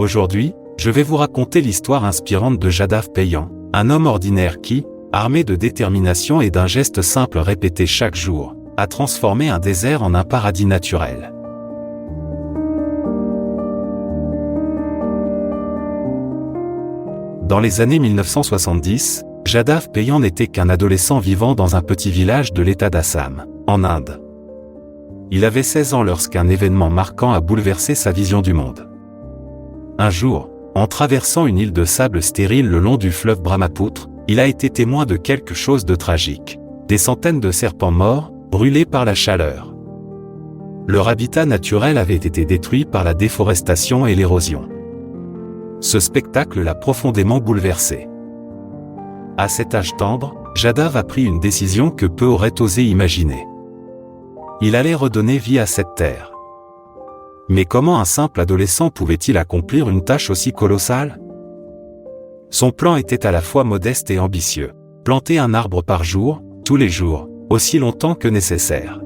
Aujourd'hui, je vais vous raconter l'histoire inspirante de Jadav Payan, un homme ordinaire qui, armé de détermination et d'un geste simple répété chaque jour, a transformé un désert en un paradis naturel. Dans les années 1970, Jadav Payan n'était qu'un adolescent vivant dans un petit village de l'État d'Assam, en Inde. Il avait 16 ans lorsqu'un événement marquant a bouleversé sa vision du monde. Un jour, en traversant une île de sable stérile le long du fleuve Brahmapoutre, il a été témoin de quelque chose de tragique. Des centaines de serpents morts, brûlés par la chaleur. Leur habitat naturel avait été détruit par la déforestation et l'érosion. Ce spectacle l'a profondément bouleversé. À cet âge tendre, Jadav a pris une décision que peu auraient osé imaginer. Il allait redonner vie à cette terre. Mais comment un simple adolescent pouvait-il accomplir une tâche aussi colossale ? Son plan était à la fois modeste et ambitieux. Planter un arbre par jour, tous les jours, aussi longtemps que nécessaire.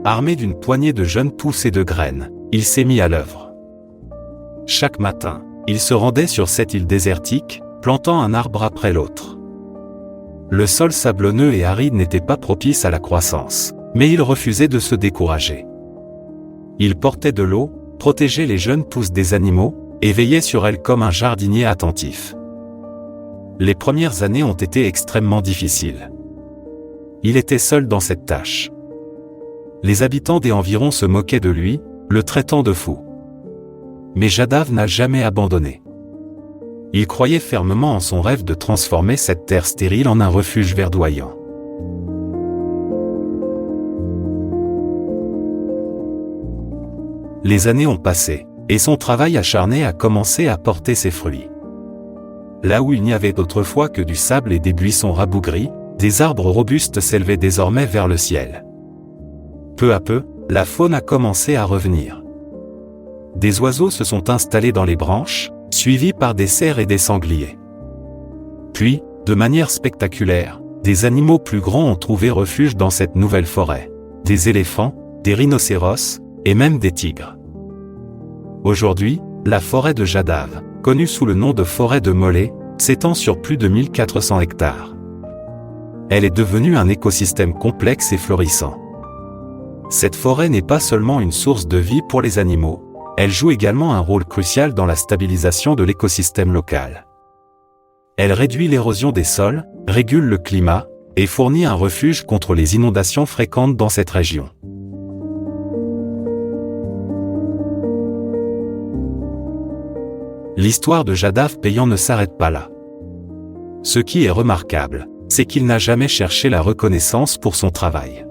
Armé d'une poignée de jeunes pousses et de graines, il s'est mis à l'œuvre. Chaque matin, il se rendait sur cette île désertique, plantant un arbre après l'autre. Le sol sablonneux et aride n'était pas propice à la croissance, mais il refusait de se décourager. Il portait de l'eau, protégeait les jeunes pousses des animaux, et veillait sur elles comme un jardinier attentif. Les premières années ont été extrêmement difficiles. Il était seul dans cette tâche. Les habitants des environs se moquaient de lui, le traitant de fou. Mais Jadav n'a jamais abandonné. Il croyait fermement en son rêve de transformer cette terre stérile en un refuge verdoyant. Les années ont passé, et son travail acharné a commencé à porter ses fruits. Là où il n'y avait autrefois que du sable et des buissons rabougris, des arbres robustes s'élevaient désormais vers le ciel. Peu à peu, la faune a commencé à revenir. Des oiseaux se sont installés dans les branches, suivis par des cerfs et des sangliers. Puis, de manière spectaculaire, des animaux plus grands ont trouvé refuge dans cette nouvelle forêt. Des éléphants, des rhinocéros, et même des tigres. Aujourd'hui, la forêt de Jadav, connue sous le nom de forêt de Molé, s'étend sur plus de 1400 hectares. Elle est devenue un écosystème complexe et florissant. Cette forêt n'est pas seulement une source de vie pour les animaux, elle joue également un rôle crucial dans la stabilisation de l'écosystème local. Elle réduit l'érosion des sols, régule le climat, et fournit un refuge contre les inondations fréquentes dans cette région. L'histoire de Jadav Payan ne s'arrête pas là. Ce qui est remarquable, c'est qu'il n'a jamais cherché la reconnaissance pour son travail.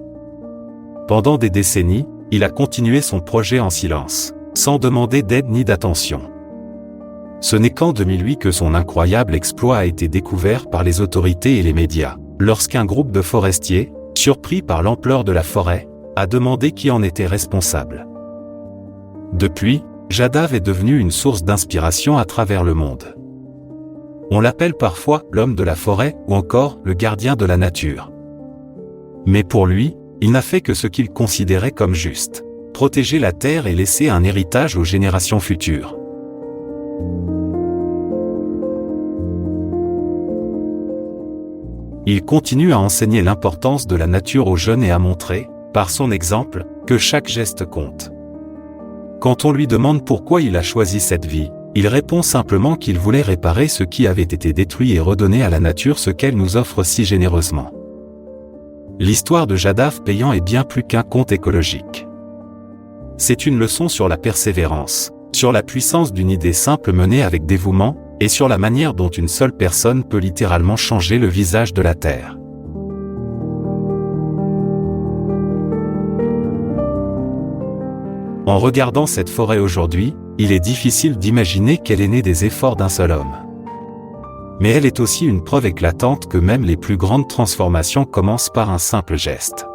Pendant des décennies, il a continué son projet en silence, sans demander d'aide ni d'attention. Ce n'est qu'en 2008 que son incroyable exploit a été découvert par les autorités et les médias, lorsqu'un groupe de forestiers, surpris par l'ampleur de la forêt, a demandé qui en était responsable. Depuis, Jadav est devenu une source d'inspiration à travers le monde. On l'appelle parfois l'homme de la forêt ou encore le gardien de la nature. Mais pour lui, il n'a fait que ce qu'il considérait comme juste: protéger la terre et laisser un héritage aux générations futures. Il continue à enseigner l'importance de la nature aux jeunes et à montrer, par son exemple, que chaque geste compte. Quand on lui demande pourquoi il a choisi cette vie, il répond simplement qu'il voulait réparer ce qui avait été détruit et redonner à la nature ce qu'elle nous offre si généreusement. L'histoire de Jadav Payan est bien plus qu'un conte écologique. C'est une leçon sur la persévérance, sur la puissance d'une idée simple menée avec dévouement, et sur la manière dont une seule personne peut littéralement changer le visage de la Terre. En regardant cette forêt aujourd'hui, il est difficile d'imaginer qu'elle est née des efforts d'un seul homme. Mais elle est aussi une preuve éclatante que même les plus grandes transformations commencent par un simple geste.